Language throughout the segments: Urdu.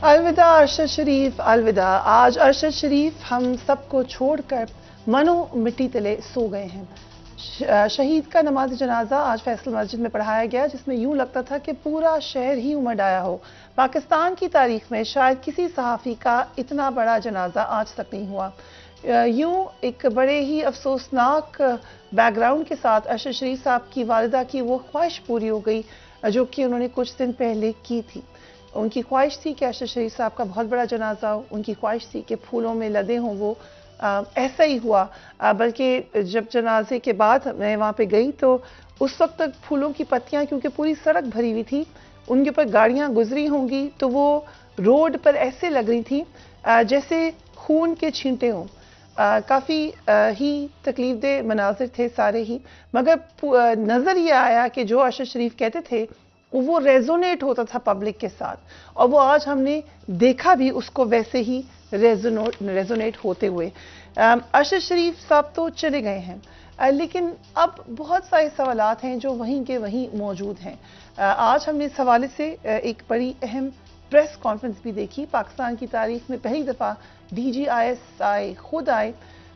الوداع ارشد شریف، الوداع۔ آج ارشد شریف ہم سب کو چھوڑ کر منو مٹی تلے سو گئے ہیں۔ شہید کا نماز جنازہ آج فیصل مسجد میں پڑھایا گیا، جس میں یوں لگتا تھا کہ پورا شہر ہی امڈ آیا ہو۔ پاکستان کی تاریخ میں شاید کسی صحافی کا اتنا بڑا جنازہ آج تک نہیں ہوا۔ یوں ایک بڑے ہی افسوسناک بیک گراؤنڈ کے ساتھ ارشد شریف صاحب کی والدہ کی وہ خواہش پوری ہو گئی جو کہ انہوں نے کچھ دن پہلے کی تھی۔ ان کی خواہش تھی کہ ارشد شریف صاحب کا بہت بڑا جنازہ ہو، ان کی خواہش تھی کہ پھولوں میں لدے ہوں وہ۔ ایسا ہی ہوا، بلکہ جب جنازے کے بعد میں وہاں پہ گئی تو اس وقت تک پھولوں کی پتیاں کیونکہ پوری سڑک بھری ہوئی تھی، ان کے اوپر گاڑیاں گزری ہوں گی تو وہ روڈ پر ایسے لگ رہی تھی جیسے خون کے چھینٹے ہوں۔ کافی ہی تکلیف دہ مناظر تھے سارے ہی، مگر نظر یہ آیا کہ جو ارشد شریف کہتے تھے وہ ریزونیٹ ہوتا تھا پبلک کے ساتھ، اور وہ آج ہم نے دیکھا بھی اس کو ویسے ہی ریزونیٹ ہوتے ہوئے۔ ارشد شریف صاحب تو چلے گئے ہیں، لیکن اب بہت سارے سوالات ہیں جو وہیں کے وہیں موجود ہیں۔ آج ہم نے اس حوالے سے ایک بڑی اہم پریس کانفرنس بھی دیکھی۔ پاکستان کی تاریخ میں پہلی دفعہ ڈی جی آئی ایس آئے، خود آئے،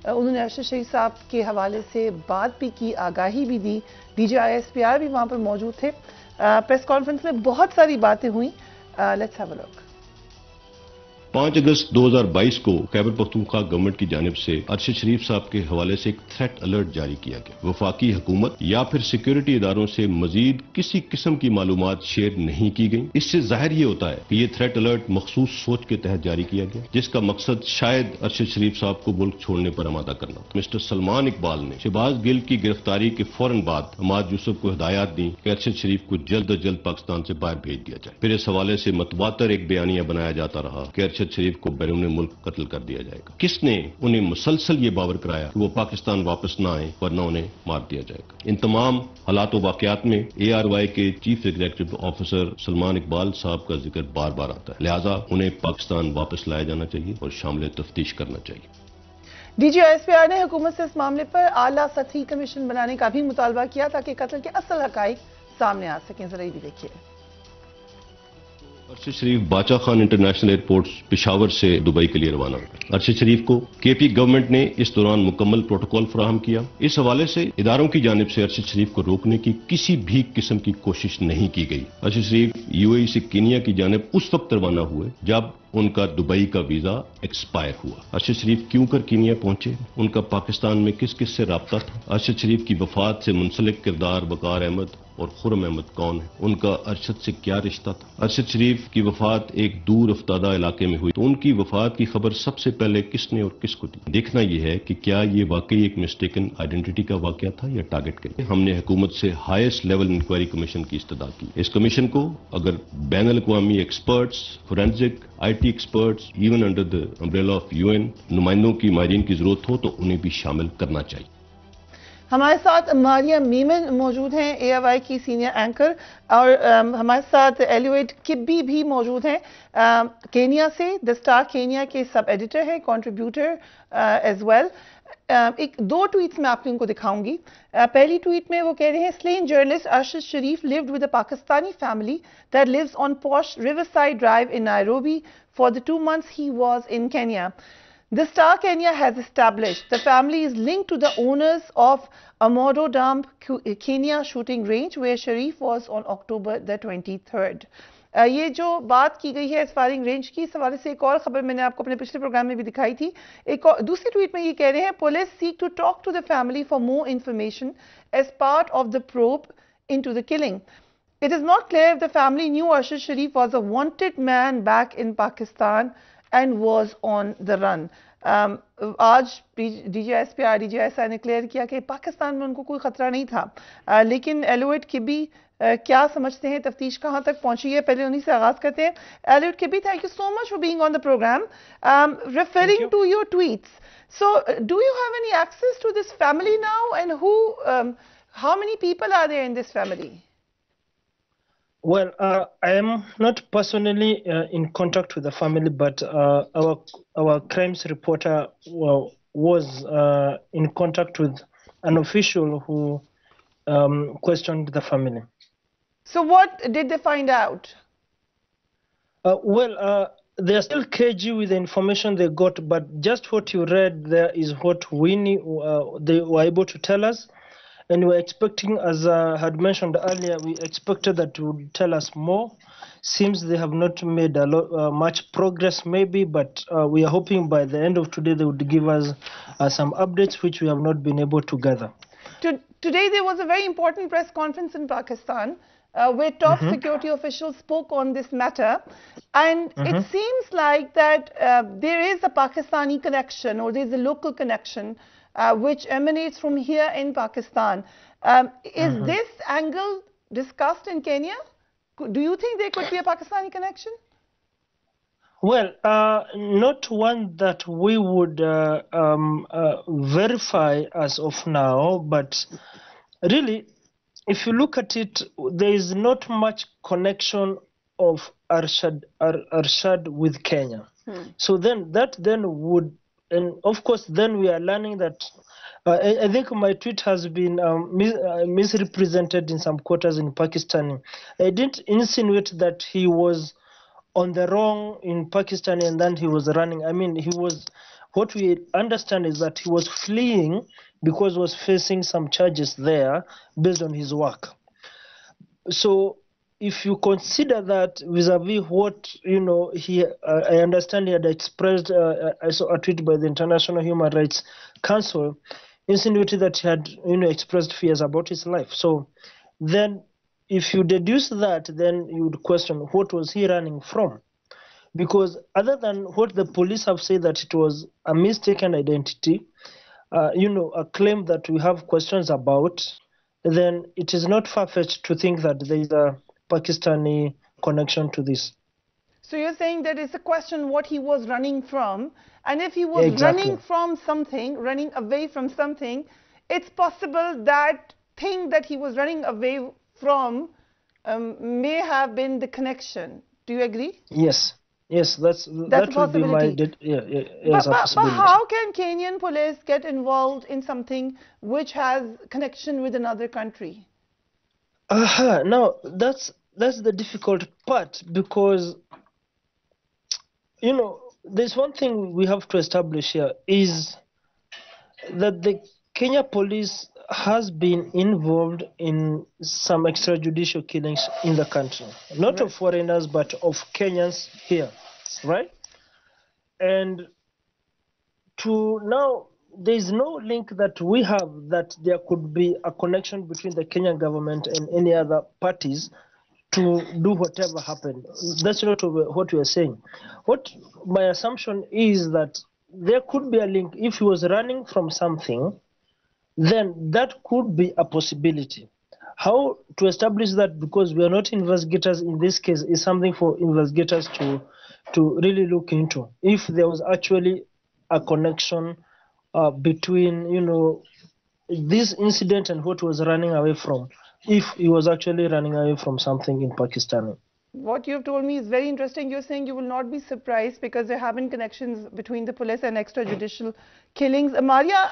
انہوں نے ارشد شریف صاحب کے حوالے سے بات بھی کی، آگاہی بھی دی۔ D G I S P R بھی وہاں پر موجود تھے۔ پریس کانفرنس میں بہت ساری باتیں ہوئیں۔ لیٹس ہیو اے لک۔ 5 اگست 2022 کو خیبر پختونخوا گورنمنٹ کی جانب سے ارشد شریف صاحب کے حوالے سے ایک تھریٹ الرٹ جاری کیا گیا۔ وفاقی حکومت یا پھر سیکیورٹی اداروں سے مزید کسی قسم کی معلومات شیئر نہیں کی گئی۔ اس سے ظاہر یہ ہوتا ہے کہ یہ تھریٹ الرٹ مخصوص سوچ کے تحت جاری کیا گیا، جس کا مقصد شاید ارشد شریف صاحب کو ملک چھوڑنے پر آمادہ کرنا۔ مسٹر سلمان اقبال نے شہباز گل کی گرفتاری کے فوراً بعد حماد یوسف کو ہدایات دی کہ ارشد شریف کو جلد از جلد پاکستان سے باہر بھیج دیا جائے۔ پھر اس حوالے سے متواتر ایک بیانیہ بنایا جاتا رہا کہ ارشد شریف کو بیرون ملک قتل کر دیا جائے گا۔ کس نے انہیں مسلسل یہ باور کرایا کہ وہ پاکستان واپس نہ آئیں ورنہ انہیں مار دیا جائے گا؟ ان تمام حالات و واقعات میں اے آر وائی کے chief executive officer Salman Iqbal صاحب کا ذکر بار بار آتا ہے، لہٰذا انہیں پاکستان واپس لایا جانا چاہیے اور شامل تفتیش کرنا چاہیے۔ D G I S P R نے حکومت سے اس معاملے پر اعلیٰ سطحی کمیشن بنانے کا بھی مطالبہ کیا تاکہ قتل کے اصل حقائق سامنے آ سکیں۔ ذرا یہ بھی دیکھیے۔ ارشد شریف باچا خان انٹرنیشنل ایئرپورٹ پشاور سے دبئی کے لیے روانہ ہوئے۔ ارشد شریف کو کے پی گورنمنٹ نے اس دوران مکمل پروٹوکول فراہم کیا۔ اس حوالے سے اداروں کی جانب سے ارشد شریف کو روکنے کی کسی بھی قسم کی کوشش نہیں کی گئی۔ ارشد شریف یو اے ای سے کینیا کی جانب اس وقت روانہ ہوئے جب ان کا دبئی کا ویزا ایکسپائر ہوا۔ ارشد شریف کیوں کر کینیا پہنچے؟ ان کا پاکستان میں کس کس سے رابطہ تھا؟ ارشد شریف کی وفات سے منسلک کردار وقار احمد اور خرم احمد کون ہے؟ ان کا ارشد سے کیا رشتہ تھا؟ ارشد شریف کی وفات ایک دور افتادہ علاقے میں ہوئی تو ان کی وفات کی خبر سب سے پہلے کس نے اور کس کو دی؟ دیکھنا یہ ہے کہ کیا یہ واقعی ایک مسٹیکن آئیڈینٹی کا واقعہ تھا یا ٹارگٹ کے لیے۔ ہم نے حکومت سے ہائیسٹ لیول انکوائری کمیشن کی استدعا کی۔ اس کمیشن کو اگر بین الاقوامی experts, forensic, I T experts, even under the umbrella of U N نمائندوں کی ماہرین کی ضرورت ہو تو انہیں بھی شامل کرنا چاہیے۔ ہمارے ساتھ ماریا میمن موجود ہیں، اے آئی وائی کی سینئر اینکر، اور ہمارے ساتھ ایلیویٹ کبی بھی موجود ہیں کینیا سے، دی اسٹار کینیا کے سب ایڈیٹر ہیں، کنٹریبیوٹر ایز ویل۔ دو ٹویٹس میں آپ کو ان کو دکھاؤں گی۔ پہلی ٹویٹ میں وہ کہہ رہے ہیں Celine journalist Arshad Sharif lived with a Pakistani family that lives on posh Riverside Drive in Nairobi for the 2 months he was in Kenya. The Star Kenya has established the family is linked to the owners of Amodo Dam Kenya shooting range where Sharif was on October the 23rd. یہ جو بات کی گئی ہے اس فائرنگ رینج کی، اس حوالے سے ایک اور خبر میں نے آپ کو اپنے پچھلے پروگرام میں بھی دکھائی تھی۔ ایک دوسری ٹویٹ میں یہ کہہ رہے ہیں police seek to talk to the family for more information as part of the probe into the killing. It is not clear if the family knew Arshad Sharif was a wanted man back in Pakistan and was on the run. آج D G S P R D G S I نے کلیئر کیا کہ پاکستان میں ان کو کوئی خطرہ نہیں تھا، لیکن ایلیویٹ کبی کیا سمجھتے ہیں، تفتیش کہاں تک پہنچی ہے؟ پہلے انہی سے آغاز کرتے ہیں۔ ایلیویٹ کبی، thank you so much for being on the programme. Referring to your tweets, so do you have any access to this family now and how many people are there in this family? Well, I am not personally in contact with the family, but our crimes reporter was in contact with an official who questioned the family. So what did they find out? they are still cagey with the information they got, but just what you read there is what we knew, they were able to tell us. And we're expecting, as I had mentioned earlier, we expected that they would tell us more. Seems they have not made much progress, maybe, but we are hoping by the end of today they would give us some updates which we have not been able to gather. Today there was a very important press conference in Pakistan where top security officials spoke on this matter, and it seems like that there is a Pakistani connection, or there is a local connection which emanates from here in Pakistan. Is this angle discussed in Kenya? Do you think there could be a Pakistani connection? Well, not one that we would verify as of now, but really, if you look at it, there is not much connection of Arshad with Kenya. So then that would, and of course then we are learning that I think my tweet has been misrepresented in some quarters in Pakistan. I didn't insinuate that he was on the wrong in Pakistan and then he was running. I mean, he was, what we understand is that he was fleeing because he was facing some charges there based on his work. So if you consider that vis-a-vis what, you know, I understand he had expressed, I saw a tweet by the International Human Rights Council insinuated that he had, you know, expressed fears about his life. So then if you deduce that, then you would question what was he running from? Because other than what the police have said that it was a mistaken identity, you know, a claim that we have questions about, then it is not far-fetched to think that there is a Pakistani connection to this. So you're saying that it's a question what he was running from, and if he was running from something, running away from something, it's possible that thing that he was running away from may have been the connection. Do you agree? Yes. Yes, that would be my but how can Kenyan police get involved in something which has connection with another country? Now that's the difficult part, because you know there's one thing we have to establish here is that the Kenya police has been involved in some extrajudicial killings in the country, not of foreigners but of Kenyans here, right? And to now, there is no link that we have that there could be a connection between the Kenyan government and any other parties to do whatever happened. That's not what we are saying. What my assumption is that there could be a link. If he was running from something, then that could be a possibility. How to establish that, because we are not investigators in this case, is something for investigators to really look into. If there was actually a connection between, you know, this incident and what was running away from, if he was actually running away from something in Pakistan. What you've told me is very interesting. You're saying you will not be surprised because there have been connections between the police and extrajudicial killings. Maria,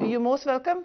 You're most welcome.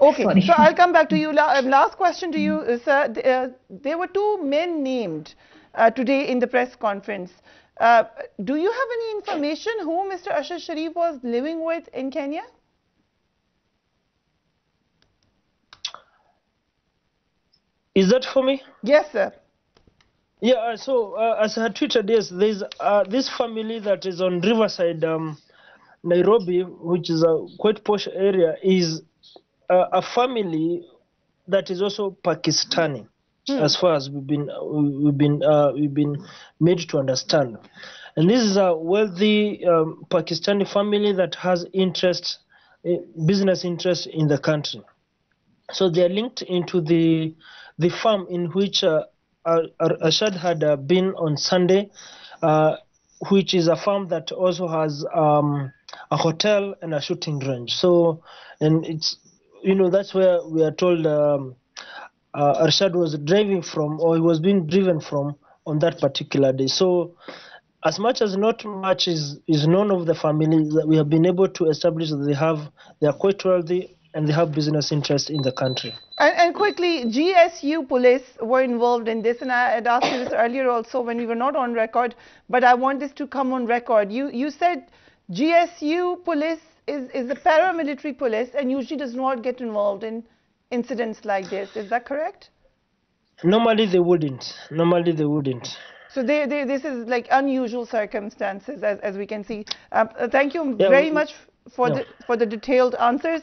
Okay, sorry. So I'll come back to you. Last question to you, sir. There were two men named today in the press conference. Do you have any information who Mr. Arshad Sharif was living with in Kenya? Is that for me? Yes, sir. Yeah, so as I had tweeted, yes, there's this family that is on Riverside, Nairobi, which is a quite posh area, is a family that is also Pakistani, as far as we've been made to understand. And this is a wealthy Pakistani family that has business interest in the country. So they are linked into the farm in which Arshad had been on Sunday, which is a farm that also has a hotel and a shooting range. So, and it's, you know, that's where we are told Arshad was driving from, or he was being driven from on that particular day. So, as much as not much is known of the family, that we have been able to establish that they are quite wealthy, and they have business interests in the country. And quickly, GSU police were involved in this, and I had asked you this earlier also when we were not on record, but I want this to come on record. You said GSU police is a paramilitary police and usually does not get involved in incidents like this. Is that correct? Normally they wouldn't. So this is like unusual circumstances, as we can see. Thank you very much for the detailed answers.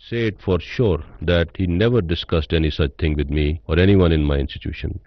Say it for sure that he never discussed any such thing with me or anyone in my institution.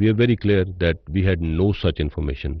we are very clear that we had no such information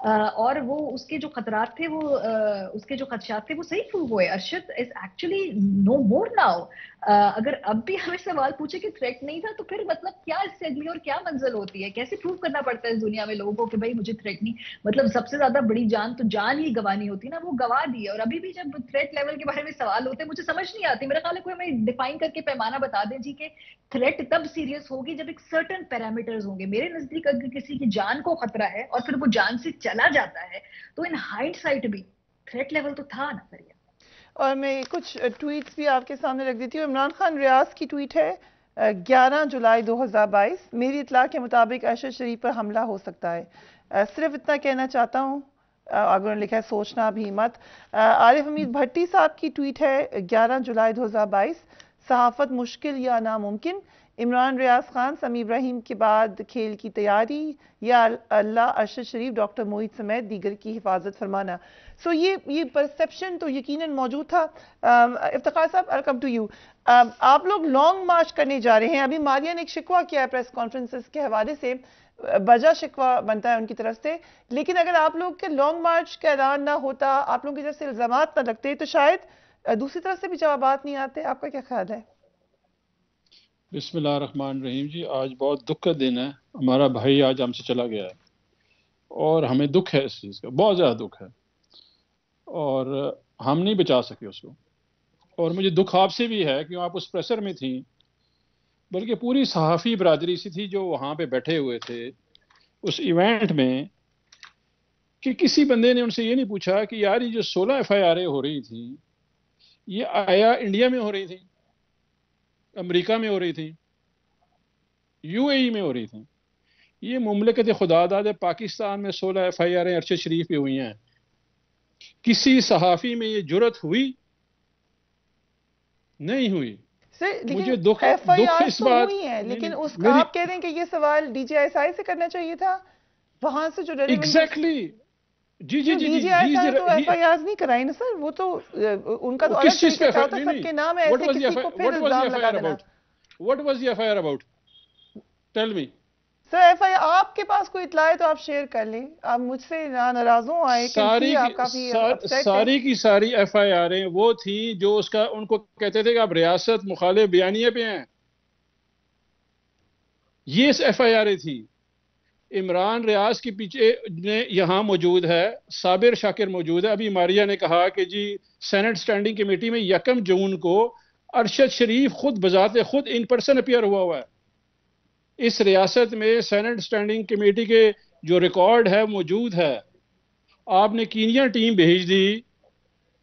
اور وہ اس کے جو خطرات تھے وہ اس کے جو خدشات تھے وہ صحیح پروو ہوئے. Arshad is actually no more now. اگر اب بھی ہمیں سوال پوچھے کہ تھریٹ نہیں تھا تو پھر مطلب کیا اس سے اگلی اور کیا منزل ہوتی ہے؟ کیسے پروو کرنا پڑتا ہے اس دنیا میں لوگوں کو کہ بھائی مجھے تھریٹ نہیں. مطلب سب سے زیادہ بڑی جان تو جان ہی گوانی ہوتی ہے نا, وہ گوا دی ہے. اور ابھی بھی جب تھریٹ لیول کے بارے میں سوال ہوتے ہیں مجھے سمجھ نہیں آتی. میرا خیال ہے کوئی ہمیں ڈیفائن کر کے پیمانہ بتا دیں جی کہ تھریٹ تب سیریس ہوگی جب ایک سرٹن پیرامیٹرز ہوں گے. میرے نزدیک اگر کسی کی جان کو خطرہ ہے اور پھر وہ جان سے چلا جاتا ہے تو ان ہائنڈ سائٹ بھی تھریٹ لیول تو تھا نا فریہ. اور میں کچھ ٹویٹس بھی آپ کے سامنے رکھ دیتی ہوں. عمران خان ریاض کی ٹویٹ ہے 11 جولائی 2022, میری اطلاع کے مطابق ارشد شریف پر حملہ ہو سکتا ہے. صرف اتنا کہنا چاہتا ہوں. اگر لکھا ہے سوچنا بھی مت. عارف حمید بھٹی صاحب کی ٹویٹ ہے 11 جولائی 2022, صحافت مشکل یا ناممکن, عمران ریاض خان سمیع ابراہیم کے بعد کھیل کی تیاری, یا اللہ ارشد شریف ڈاکٹر موہت سمیت دیگر کی حفاظت فرمانا. سو یہ پرسیپشن تو یقیناً موجود تھا. افتخار صاحب I'll come to you. آپ لوگ لانگ مارچ کرنے جا رہے ہیں. ابھی ماریہ نے ایک شکوہ کیا ہے پریس کانفرنسز کے حوالے سے, بجا شکوہ بنتا ہے ان کی طرف سے, لیکن اگر آپ لوگ کے لانگ مارچ کا اعلان نہ ہوتا, آپ لوگوں کی طرف سے الزامات نہ لگتے, تو شاید دوسری طرف سے بھی جوابات نہیں آتے. آپ کا کیا خیال ہے؟ بسم اللہ الرحمن الرحیم. جی آج بہت دکھ کا دن ہے. ہمارا بھائی آج ہم سے چلا گیا ہے اور ہمیں دکھ ہے اس چیز کا, بہت زیادہ دکھ ہے, اور ہم نہیں بچا سکے اس کو. اور مجھے دکھ آپ سے بھی ہے کہ آپ اس پریسر میں تھیں, بلکہ پوری صحافی برادری سی تھی جو وہاں پہ بیٹھے ہوئے تھے اس ایونٹ میں, کہ کسی بندے نے ان سے یہ نہیں پوچھا کہ یار یہ جو 16 FIR ہو رہی تھی یہ آیا انڈیا میں ہو رہی تھی, امریکہ میں ہو رہی تھی, UAE میں ہو رہی تھی. یہ مملکت خدا داد پاکستان میں 16 FIR ارشد شریف پہ ہوئی ہیں. کسی صحافی میں یہ جرت ہوئی؟ نہیں ہوئی. مجھے دکھ اس بات ہوئی ہے, لیکن اس کا آپ کہہ رہے ہیں کہ یہ سوال DGSI سے کرنا چاہیے تھا, وہاں سے جو ایگزیکٹلی. جی جی جی DGSI تو FIRs نہیں کرائی نا سر, وہ تو ان کا تو کس چیز پہ سب کے نام ہے ایسے کسی کو پھر الزام لگا دینا. What was the FIR about? Tell me. Sir FIR آپ کے پاس کوئی اطلاع ہے تو آپ شیئر کر لیں. آپ مجھ سے ناراض ہوں آئے ساری کی ساری FIR وہ تھیں جو اس کا ان کو کہتے تھے کہ آپ ریاست مخالف بیانیے پہ ہیں. یہ FIR تھی. عمران ریاض کے پیچھے یہاں موجود ہے, صابر شاکر موجود ہے. ابھی ماریہ نے کہا کہ جی سینٹ اسٹینڈنگ کمیٹی میں 1 جون کو ارشد شریف خود بذات خود ان پرسن اپیئر ہوا ہے. اس ریاست میں سینٹ اسٹینڈنگ کمیٹی کے جو ریکارڈ ہے موجود ہے. آپ نے کینیا ٹیم بھیج دی,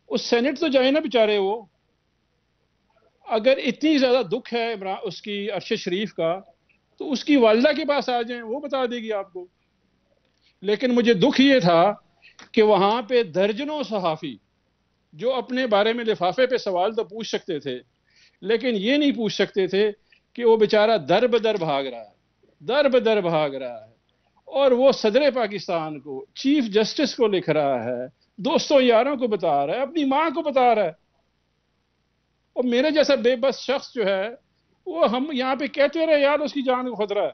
اس سینٹ تو جائے نا بیچارے. وہ اگر اتنی زیادہ دکھ ہے اس کی ارشد شریف کا تو اس کی والدہ کے پاس آ جائیں, وہ بتا دے گی آپ کو. لیکن مجھے دکھ یہ تھا کہ وہاں پہ درجنوں صحافی جو اپنے بارے میں لفافے پہ سوال تو پوچھ سکتے تھے, لیکن یہ نہیں پوچھ سکتے تھے کہ وہ بیچارہ در بدر بھاگ رہا ہے, در بدر بھاگ رہا ہے, اور وہ صدر پاکستان کو, چیف جسٹس کو لکھ رہا ہے, دوستوں یاروں کو بتا رہا ہے, اپنی ماں کو بتا رہا ہے. اور میرے جیسا بے بس شخص جو ہے وہ ہم یہاں پہ کہتے رہے یار اس کی جان کو خطرہ ہے.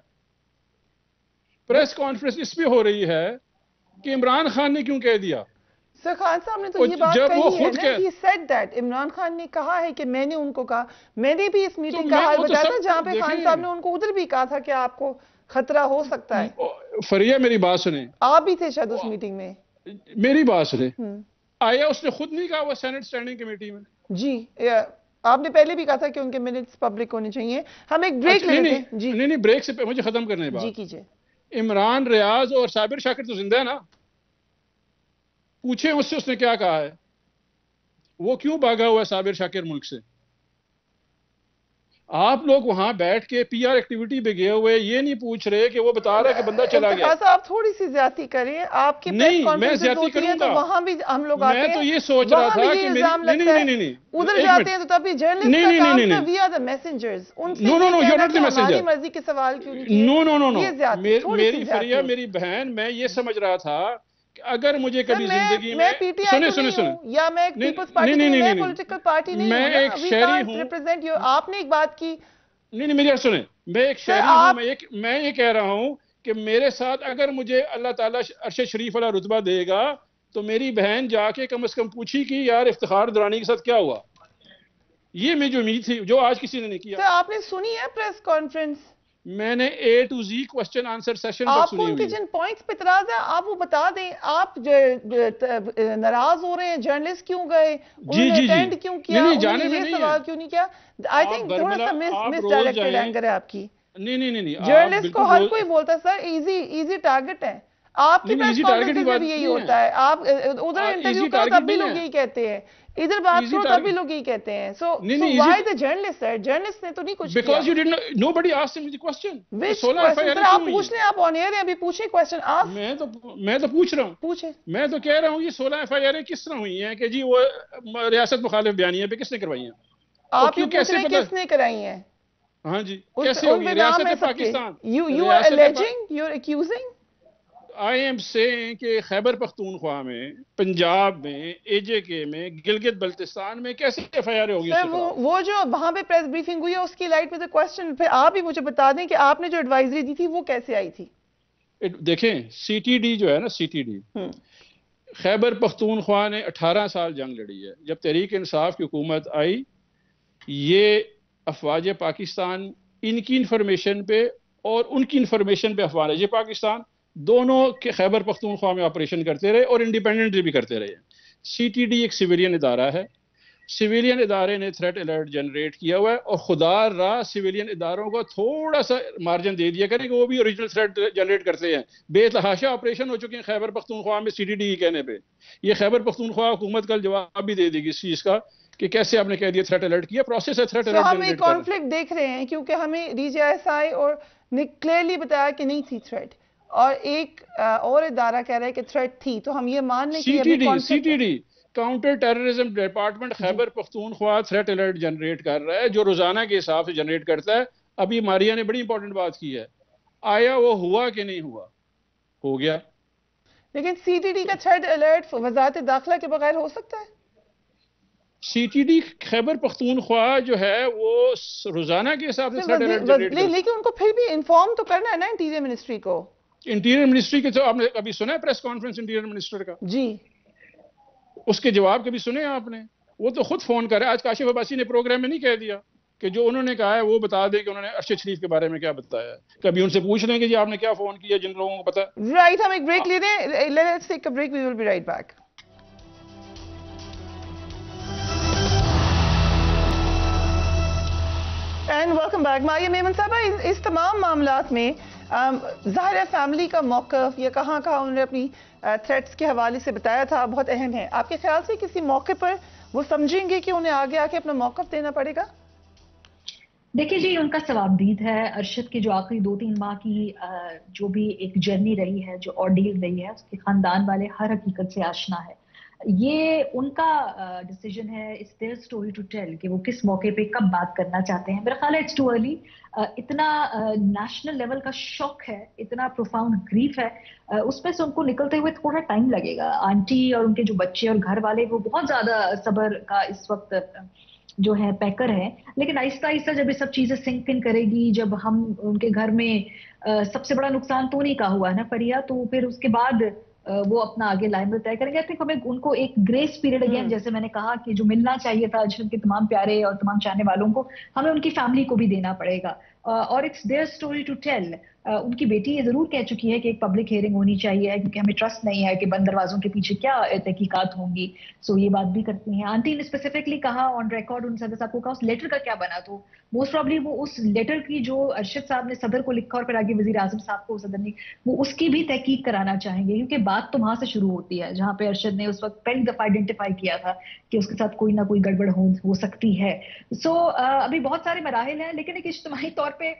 پریس کانفرنس اس پہ ہو رہی ہے کہ عمران خان نے کیوں کہہ دیا. سر خان صاحب نے تو یہ بات کہی ہے نا, he said that. Imran Khan نے کہا ہے کہ میں نے ان کو کہا, میں نے بھی اس میٹنگ کا حال بتایا تھا جہاں پہ خان صاحب نے ان کو ادھر بھی کہا تھا کہ آپ کو خطرہ ہو سکتا ہے. فریہ میری بات سنیں, آپ بھی تھے شاید اس میٹنگ میں. میری بات سنیں, آیا اس نے خود نہیں کہا وہ سینٹ اسٹینڈنگ کمیٹی میں؟ جی آپ نے پہلے بھی کہا تھا کہ ان کے منٹس پبلک ہونے چاہیے. ہم ایک بریک لے لیتے ہیں. جی نہیں بریک سے مجھے ختم کرنے بات. جی کیجئے. عمران ریاض اور صابر شاکر تو زندہ ہے نا, پوچھیں اس سے اس نے کیا کہا ہے. وہ کیوں بھاگا ہوا ہے صابر شاکر ملک سے؟ آپ لوگ وہاں بیٹھ کے PR ایکٹیویٹی پہ گئے ہوئے یہ نہیں پوچھ رہے کہ وہ بتا رہا ہے کہ بندہ چلا گیا. آپ تھوڑی سی زیادتی کریں. آپ کے پریس کانفرنس ہوتی ہے تو وہاں بھی ہم لوگ آتے ہیں. میں تو یہ سوچ رہا تھا کہ نہیں ادھر جاتے ہیں تو تب بھی جرنلسٹ کا کام ہے, وی آر دی میسنجرز. ان سے ہماری مرضی کے سوال کیوں نہیں کیے. نو میری فریہ میری بہن, میں یہ سمجھ رہا تھا کہ اگر مجھے کبھی زندگی میں سنیں یا میں ایک پیپلز پارٹی نہیں, میں پولیٹیکل پارٹی نہیں, میں ایک شہری ہوں. آپ نے ایک بات کی. نہیں میری سنیں, میں ایک شہری ہوں. میں یہ کہہ رہا ہوں کہ میرے ساتھ اگر مجھے اللہ تعالیٰ عرش شریف والا رتبہ دے گا تو میری بہن جا کے کم از کم پوچھی کہ یار افتخار درانی کے ساتھ کیا ہوا. یہ مجھے امید تھی جو آج کسی نے نہیں کیا. تو آپ نے سنی ہے پریس کانفرنس؟ میں نے A to Z question answer session آپ تک کو سنی ان کے ہوئی. جن پوائنٹس پہ اعتراض ہے آپ وہ بتا دیں. آپ ناراض ہو رہے ہیں جرنلسٹ کیوں گئے, انہوں نے اٹینڈ کیوں کیا, نہیں انہوں جانے نے میں یہ نہیں سوال ہے. کیوں نہیں کیا؟ آئی تھنک تھوڑا سا مس ڈائریکٹڈ اینگر ہے آپ کی. نہیں جرنلسٹ کو ہر کوئی بولتا ہے سر ایزی ٹارگٹ ہے. آپ کی پریس کانفرنس میں بھی یہی ہوتا ہے. آپ ادھر انٹرویو کرو تب بھی لوگ یہی کہتے ہیں, ادھر بات کرو تب بھی لوگ یہی کہتے ہیں. So why the journalist sir? Journalist نے تو نہیں کچھ کیا. Because you didn't know, nobody asked him the question. Which question sir آپ پوچھ لیں, آپ آن ایئر ہیں ابھی, پوچھیں کوسچن آپ. میں تو پوچھ رہا ہوں. پوچھیں. میں تو کہہ رہا ہوں یہ 16 FIR کس طرح ہوئی ہیں کہ جی وہ ریاست مخالف بیانیے پہ کس نے کروائی ہیں؟ آپ یہ پوچھ رہے ہیں کس نے کرائی ہیں؟ ہاں جی کیسے ہوگی ریاست Pakistan? You are alleging, you are accusing. I am saying کہ خیبر پختونخوا میں, پنجاب میں, AJK میں, گلگت بلتستان میں کیسے FIR ہوگی؟ سر وہ جو وہاں پہ پریس بریفنگ ہوئی ہے اس کی لائٹ میں کوسچن, پھر آپ ہی مجھے بتا دیں کہ آپ نے جو ایڈوائزری دی تھی وہ کیسے آئی تھی؟ دیکھیں CTD جو ہے نا, CTD خیبر پختونخوا نے 18 سال جنگ لڑی ہے. جب تحریک انصاف کی حکومت آئی, یہ افواج پاکستان ان کی انفارمیشن پہ اور ان کی انفارمیشن پہ افواج پاکستان دونوں کے خیبر پختونخوا میں آپریشن کرتے رہے اور انڈیپینڈنٹلی بھی کرتے رہے. CTD ایک سویلین ادارہ ہے. سویلین ادارے نے تھریٹ الرٹ جنریٹ کیا ہوا ہے, اور خدا را سویلین اداروں کو تھوڑا سا مارجن دے دیا کریں کہ وہ بھی اوریجنل تھریٹ جنریٹ کرتے ہیں. بے تحاشا آپریشن ہو چکے ہیں خیبر پختونخوا میں CTD کے کہنے پہ. یہ خیبر پختونخوا حکومت کل جواب بھی دے دے گی اس چیز کا کہ کیسے آپ نے کہہ دیا تھریٹ الرٹ کیا. پروسیس ہے تھریٹ الرٹ. ہم ایک کانفلکٹ دیکھ رہے ہیں کیونکہ ہمیں DJSI اور نے کلیئرلی بتایا کہ نہیں تھی تھریٹ, اور ایک اور ادارہ کہہ رہا ہے کہ تھریٹ تھی. تو ہم یہ مان لیں کہ CTD counter terrorism department Khyber Pakhtunkhwa threat alert generate کر رہا ہے, جو روزانہ کے حساب سے جنریٹ کرتا ہے. ابھی ماریا نے بڑی امپورٹنٹ بات کی ہے, آیا وہ ہوا کہ نہیں ہوا؟ ہو گیا. لیکن CTD کا تھریٹ الرٹ وزارت داخلہ کے بغیر ہو سکتا ہے؟ CTD خیبر پختونخوا جو ہے وہ روزانہ کے حساب سے تھریٹ الرٹ جنریٹ کرتا ہے. لیکن ان کو پھر بھی انفارم تو کرنا ہے نا انٹیریئر منسٹری کو. انٹیریئر منسٹری کے تو آپ نے ابھی سنا ہے پریس کانفرنس انٹیریئر منسٹر کا؟ جی. اس کے جواب کبھی سنے آپ نے؟ وہ تو خود فون کر رہا ہے. آج کاشف عباسی نے پروگرام میں نہیں کہہ دیا کہ جو انہوں نے کہا ہے وہ بتا دے کہ انہوں نے ارشد شریف کے بارے میں کیا بتایا ہے. کبھی ان سے پوچھ لیں کہ جی آپ نے کیا فون کیا جن لوگوں کو پتا. رائٹ, ہم ایک بریک لے رہے ہیں. Let's take a break, we will be right back. And welcome back. Maria Memon sahiba, اس تمام معاملات میں ظاہر ہے فیملی کا موقف یا کہاں انہوں نے اپنی تھریٹس کے حوالے سے بتایا تھا بہت اہم ہے. آپ کے خیال سے کسی موقع پر وہ سمجھیں گے کہ انہیں آگے آ کے اپنا موقف دینا پڑے گا؟ دیکھیے جی, ان کا ثوابدید ہے. ارشد کے جو آخری 2-3 ماہ کی جو بھی ایک جرنی رہی ہے, جو آرڈیل رہی ہے, اس کے خاندان والے ہر حقیقت سے آشنا ہے. یہ ان کا ڈیسیجن ہے, it's their story to tell کہ وہ کس موقع پہ کب بات کرنا چاہتے ہیں. میرا خیال ہے اٹس ٹو ارلی. اتنا نیشنل لیول کا شوق ہے, اتنا پروفاؤنڈ گریف ہے, اس میں سے ان کو نکلتے ہوئے تھوڑا ٹائم لگے گا. آنٹی اور ان کے جو بچے اور گھر والے وہ بہت زیادہ صبر کا اس وقت جو ہے پیکر ہے. لیکن آہستہ آہستہ جب یہ سب چیزیں سنک ان کرے گی, جب ہم ان کے گھر میں سب سے بڑا نقصان تو نہیں کا ہوا ہے نا پریا, تو پھر اس کے بعد وہ اپنا آگے لائن میں طے کریں گے. آئی تھنک ہمیں ان کو ایک گریس پیریڈ اگین, جیسے میں نے کہا کہ جو ملنا چاہیے تھا ارشد کے تمام پیارے اور تمام چاہنے والوں کو, ہمیں ان کی فیملی کو بھی دینا پڑے گا. اور it's their story to tell. ان کی بیٹی یہ ضرور کہہ چکی ہے کہ ایک پبلک ہیئرنگ ہونی چاہیے, کیونکہ ہمیں ٹرسٹ نہیں ہے کہ بند دروازوں کے پیچھے کیا تحقیقات ہوں گی. سو یہ بات بھی کرتی ہیں. آنٹی نے اسپیسیفکلی کہا آن ریکارڈ, ان صدر صاحب کو کہا اس لیٹر کا کیا بنا, تو موسٹ پرابلی وہ اس لیٹر کی جو ارشد صاحب نے صدر کو لکھا اور پھر آگے وزیر اعظم صاحب کو صدر نے, وہ اس کی بھی تحقیق کرانا چاہیں گے, کیونکہ بات تو وہاں سے شروع ہوتی ہے جہاں پہ ارشد نے اس وقت پہلی دفعہ آئیڈینٹیفائی کیا تھا کہ اس کے ساتھ کوئی نہ کوئی گڑبڑ ہو سکتی ہے. سو ابھی بہت سارے مراحل ہیں, لیکن ایک اجتماعی طور پہ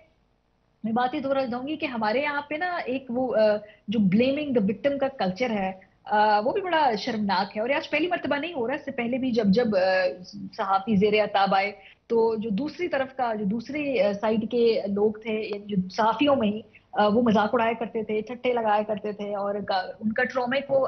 میں بات یہ دوہرا دوں گی کہ ہمارے یہاں پہ نا ایک وہ جو بلیمنگ دا وکٹم کا کلچر ہے, وہ بھی بڑا شرمناک ہے. اور آج پہلی مرتبہ نہیں ہو رہا, اس سے پہلے بھی جب صحافی زیر عتاب آئے تو جو دوسری طرف کا, جو دوسری سائڈ کے لوگ تھے, جو صحافیوں میں ہی وہ مذاق اڑایا کرتے تھے, ٹھٹے لگایا کرتے تھے, اور ان کا ٹرومے کو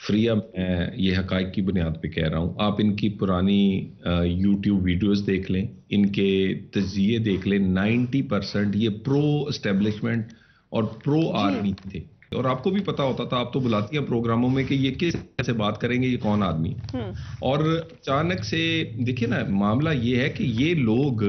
فریہ میں یہ حقائق کی بنیاد پہ کہہ رہا ہوں. آپ ان کی پرانی یوٹیوب ویڈیوز دیکھ لیں, ان کے تجزیے دیکھ لیں, 90% یہ پرو اسٹیبلشمنٹ اور پرو آرمی تھے. اور آپ کو بھی پتا ہوتا تھا, آپ تو بلاتی ہیں پروگراموں میں کہ یہ کس طرح سے بات کریں گے, یہ کون آدمی. اور اچانک سے دیکھیں نا, معاملہ یہ ہے کہ یہ لوگ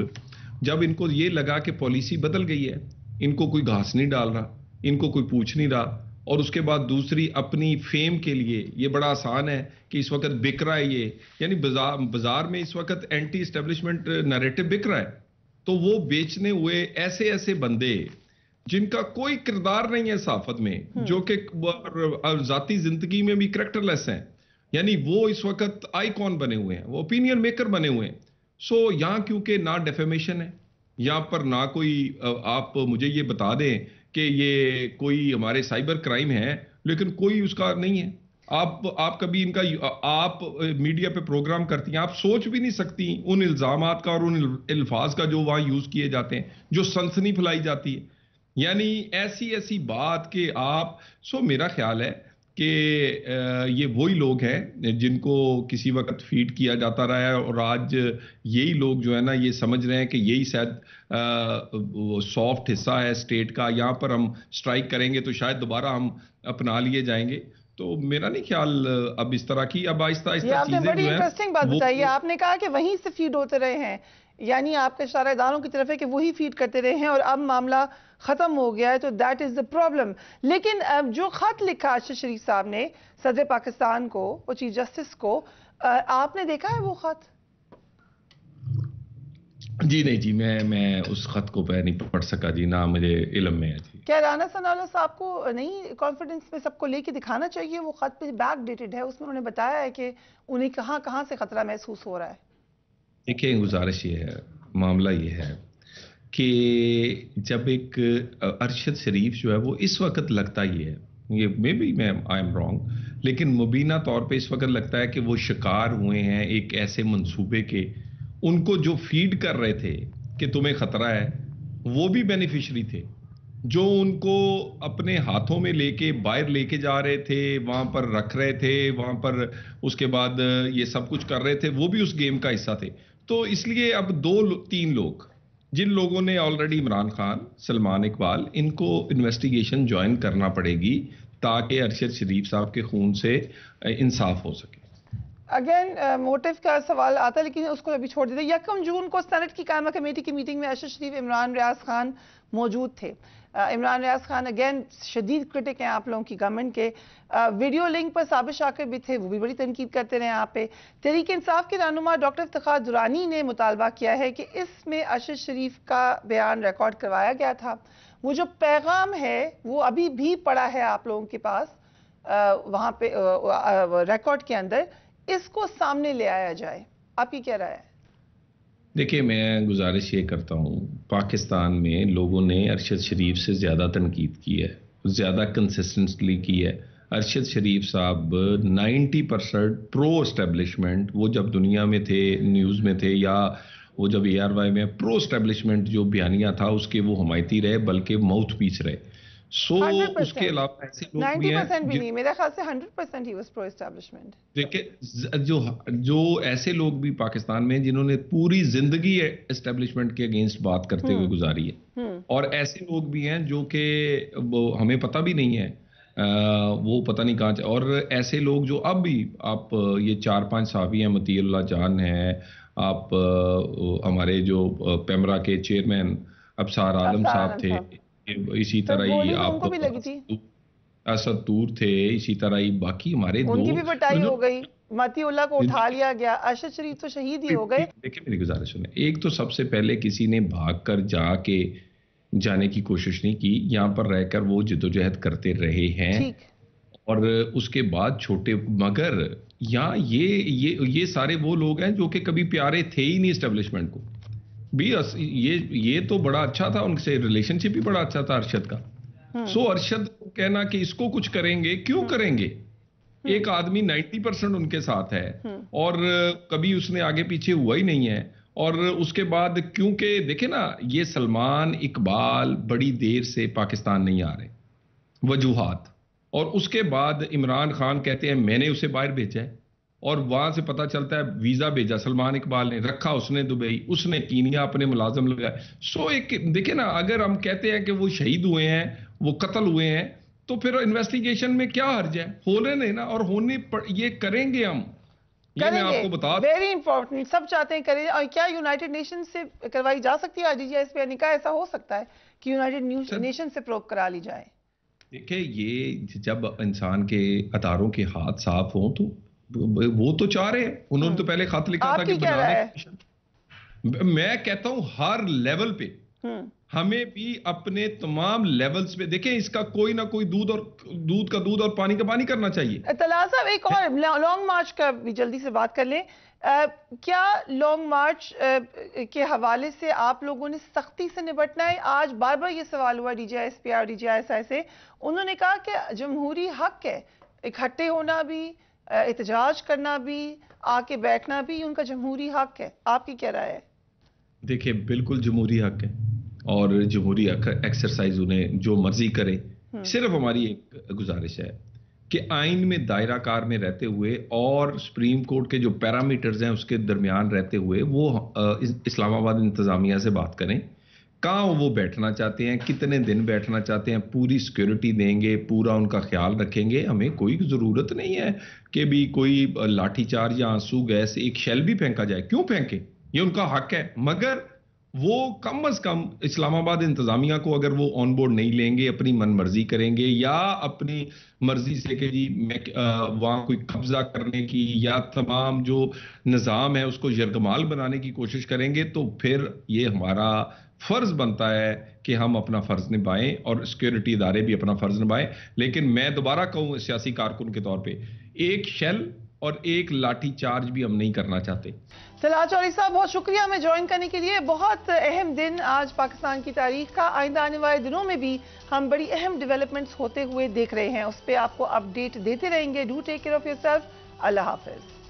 جب ان کو یہ لگا کہ پالیسی بدل گئی ہے, ان کو کوئی گھاس نہیں ڈال رہا, ان کو کوئی پوچھ نہیں رہا, اور اس کے بعد دوسری اپنی فیم کے لیے یہ بڑا آسان ہے کہ اس وقت بک رہا ہے یہ, یعنی بازار میں اس وقت اینٹی اسٹیبلشمنٹ نیریٹو بک رہا ہے, تو وہ بیچنے ہوئے ایسے بندے جن کا کوئی کردار نہیں ہے صحافت میں, جو کہ ذاتی زندگی میں بھی کریکٹر لیس ہیں, یعنی وہ اس وقت آئیکن بنے ہوئے ہیں, وہ اوپینین میکر بنے ہوئے ہیں. سو یہاں کیونکہ نہ ڈیفیمیشن ہے, یہاں پر نہ کوئی آپ مجھے یہ بتا دیں کہ یہ کوئی ہمارے سائبر کرائم ہے, لیکن کوئی اس کا نہیں ہے. آپ کبھی ان کا آپ میڈیا پہ پروگرام کرتی ہیں, آپ سوچ بھی نہیں سکتی ان الزامات کا اور ان الفاظ کا جو وہاں یوز کیے جاتے ہیں, جو سنسنی پھیلائی جاتی ہے, یعنی ایسی بات کہ آپ. سو میرا خیال ہے کہ یہ وہی لوگ ہیں جن کو کسی وقت فیڈ کیا جاتا رہا ہے, اور آج یہی لوگ جو ہے نا یہ سمجھ رہے ہیں کہ یہی شاید سافٹ حصہ ہے اسٹیٹ کا, یہاں پر ہم سٹرائک کریں گے تو شاید دوبارہ ہم اپنا لیے جائیں گے. تو میرا نہیں خیال اب اس طرح کی, اب آہستہ یہ آپ نے بڑی انٹرسٹنگ بات بتائی ہے. آپ نے کہا کہ وہیں سے فیڈ ہوتے رہے ہیں, یعنی آپ کے اشارہ اداروں کی طرف ہے کہ وہی فیڈ کرتے رہے ہیں اور اب معاملہ ختم ہو گیا ہے, تو دیٹ از دا پرابلم. لیکن جو خط لکھا ارشد شریف صاحب نے صدر پاکستان کو اور چیف جسٹس کو, آپ نے دیکھا ہے وہ خط؟ جی نہیں جی, میں اس خط کو نہیں پڑھ سکا جی, نہ مجھے علم میں ہے جی. کیا رانا ثناء اللہ صاحب کو نہیں کانفیڈنس میں سب کو لے کے دکھانا چاہیے؟ وہ خط پہ بیک ڈیٹڈ ہے, اس میں انہوں نے بتایا ہے کہ انہیں کہاں سے خطرہ محسوس ہو رہا ہے. دیکھیں گزارش یہ ہے, معاملہ یہ ہے کہ جب ایک ارشد شریف جو ہے وہ اس وقت لگتا یہ ہے, یہ مے بی میں آئی ایم رانگ, لیکن مبینہ طور پہ اس وقت لگتا ہے کہ وہ شکار ہوئے ہیں ایک ایسے منصوبے کے. ان کو جو فیڈ کر رہے تھے کہ تمہیں خطرہ ہے, وہ بھی بینیفیشری تھے. جو ان کو اپنے ہاتھوں میں لے کے باہر لے کے جا رہے تھے, وہاں پر رکھ رہے تھے, وہاں پر اس کے بعد یہ سب کچھ کر رہے تھے, وہ بھی اس گیم کا حصہ تھے. تو اس لیے اب 2-3 لوگ جن لوگوں نے آلریڈی, عمران خان, سلمان اقبال, ان کو انویسٹیگیشن جوائن کرنا پڑے گی تاکہ ارشد شریف صاحب کے خون سے انصاف ہو سکے. اگین موٹو کا سوال آتا ہے, لیکن اس کو ابھی چھوڑ دیتے. 1 جون کو سینٹ کی قائمہ کمیٹی کی میٹنگ میں ارشد شریف, عمران ریاض خان موجود تھے. عمران ریاض خان اگین شدید کرٹک ہیں آپ لوگوں کی گورنمنٹ کے. ویڈیو لنک پر صابر شاکر بھی تھے, وہ بھی بڑی تنقید کرتے رہے آپ پہ. تحریک انصاف کے رہنما ڈاکٹر افتخار درانی نے مطالبہ کیا ہے کہ اس میں ارشد شریف کا بیان ریکارڈ کروایا گیا تھا, وہ جو پیغام ہے وہ ابھی بھی پڑا ہے آپ لوگوں کے پاس وہاں پہ ریکارڈ کے اندر, اس کو سامنے لے آیا جائے. آپ کی کیا رائے ہے؟ دیکھیں میں گزارش یہ کرتا ہوں, پاکستان میں لوگوں نے ارشد شریف سے زیادہ تنقید کی ہے, زیادہ کنسسٹنٹلی کی ہے. ارشد شریف صاحب 90% پرو اسٹیبلشمنٹ, وہ جب دنیا میں تھے, نیوز میں تھے, یا وہ جب ARY میں پرو اسٹیبلشمنٹ جو بیانیہ تھا اس کے وہ حمایتی رہے, بلکہ ماؤتھ پیس رہے. سو اس کے علاوہ ایسے لوگ بھی ہیں 90% بھی نہیں, میرے خیال سے 100% ہی واز پرو اسٹیبلشمنٹ. دیکھیں جو ایسے لوگ بھی پاکستان میں جنہوں نے پوری زندگی اسٹیبلشمنٹ کے اگینسٹ بات کرتے ہوئے گزاری ہے, اور ایسے لوگ بھی ہیں جو کہ ہمیں پتہ بھی نہیں ہے, وہ پتہ نہیں کہاں. اور ایسے لوگ جو اب بھی, آپ یہ 4-5 صحافی ہیں, مطیع اللہ جان ہیں, آپ ہمارے جو پیمرا کے چیئرمین ابصار عالم صاحب تھے, اسی طرح ہی آپ اسد طور تھے, اسی طرح ہی باقی ہمارے ان کی بھی پٹائی ہو گئی, مطیع اللہ کو اٹھا لیا گیا, ارشد شریف تو شہید ہی ہو گئے. دیکھیں میری گزارش سنیں, ایک تو سب سے پہلے کسی نے بھاگ کر جانے کی کوشش نہیں کی, یہاں پر رہ کر وہ جدوجہد کرتے رہے ہیں, اور اس کے بعد چھوٹے, مگر یہاں یہ سارے وہ لوگ ہیں جو کہ کبھی پیارے تھے ہی نہیں اسٹیبلشمنٹ کو بھی. یہ تو بڑا اچھا تھا, ان سے ریلیشن شپ بھی بڑا اچھا تھا ارشد کا. سو ارشد کہنا کہ اس کو کچھ کریں گے, کیوں کریں گے؟ ایک آدمی 90% ان کے ساتھ ہے, اور کبھی اس نے آگے پیچھے ہوا ہی نہیں ہے. اور اس کے بعد کیونکہ دیکھیں نا, یہ سلمان اقبال بڑی دیر سے پاکستان نہیں آ رہے, وجوہات اور اس کے بعد عمران خان کہتے ہیں میں نے اسے باہر بھیجا ہے، اور وہاں سے پتا چلتا ہے ویزا بھیجا سلمان اقبال نے، رکھا اس نے دبئی، اس نے کینیا اپنے ملازم لگائے. سو ایک دیکھیں نا، اگر ہم کہتے ہیں کہ وہ شہید ہوئے ہیں، وہ قتل ہوئے ہیں، تو پھر انویسٹیگیشن میں کیا حرج ہے؟ ہونے نہیں نا، اور ہونے یہ کریں گے ہم، یہ میں آپ کو بتا دوں. ویری امپورٹنٹ، سب چاہتے ہیں کریں. اور کیا یونائٹڈ نیشن سے کروائی جا سکتی ہے DGSP کا؟ ایسا ہو سکتا ہے کہ یونائٹڈ نیشن سے پروب کرا لی جائے؟ دیکھیں، یہ جب انسان کے اداروں کے ہاتھ صاف ہوں تو وہ تو چاہ رہے ہیں. انہوں نے تو پہلے خط لکھا تھا کہ بنانے. میں کہتا ہوں ہر لیول پہ ہمیں بھی اپنے تمام لیولز پہ دیکھیں، اس کا کوئی نہ کوئی دودھ کا دودھ اور پانی کا پانی کرنا چاہیے. طلال صاحب، ایک اور لانگ مارچ کا بھی جلدی سے بات کر لیں. کیا لانگ مارچ کے حوالے سے آپ لوگوں نے سختی سے نپٹنا ہے؟ آج بار بار یہ سوال ہوا DGSP اور DGSI سے، انہوں نے کہا کہ جمہوری حق ہے اکٹھے ہونا بھی، احتجاج کرنا بھی، آ کے بیٹھنا بھی ان کا جمہوری حق ہے. آپ کی کیا رائے ہے؟ دیکھیں، بالکل جمہوری حق ہے، اور جمہوری حق ایکسرسائز انہیں جو مرضی کرے. صرف ہماری ایک گزارش ہے کہ آئین میں دائرہ کار میں رہتے ہوئے اور سپریم کورٹ کے جو پیرامیٹرز ہیں اس کے درمیان رہتے ہوئے وہ اسلام آباد انتظامیہ سے بات کریں، کہاں وہ بیٹھنا چاہتے ہیں، کتنے دن بیٹھنا چاہتے ہیں، پوری سیکیورٹی دیں گے، پورا ان کا خیال رکھیں گے. ہمیں کوئی ضرورت نہیں ہے کہ بھی کوئی لاٹھی چارج یا آنسو گیس ایک شیل بھی پھینکا جائے. کیوں پھینکے؟ یہ ان کا حق ہے. مگر وہ کم از کم اسلام آباد انتظامیہ کو اگر وہ آن بورڈ نہیں لیں گے، اپنی من مرضی کریں گے، یا اپنی مرضی سے کہ جی وہاں کوئی قبضہ کرنے کی یا تمام جو نظام ہے اس کو یرغمال بنانے کی کوشش کریں گے، تو پھر یہ ہمارا فرض بنتا ہے کہ ہم اپنا فرض نبھائیں اور سیکیورٹی ادارے بھی اپنا فرض نبھائیں. لیکن میں دوبارہ کہوں سیاسی کارکن کے طور پہ، ایک شیل اور ایک لاٹھی چارج بھی ہم نہیں کرنا چاہتے. طلال چودھری صاحب، بہت شکریہ ہمیں جوائن کرنے کے لیے. بہت اہم دن آج پاکستان کی تاریخ کا. آئندہ آنے والے دنوں میں بھی ہم بڑی اہم ڈیولپمنٹس ہوتے ہوئے دیکھ رہے ہیں، اس پہ آپ کو اپڈیٹ دیتے رہیں گے. Do take care of yourself. اللہ حافظ.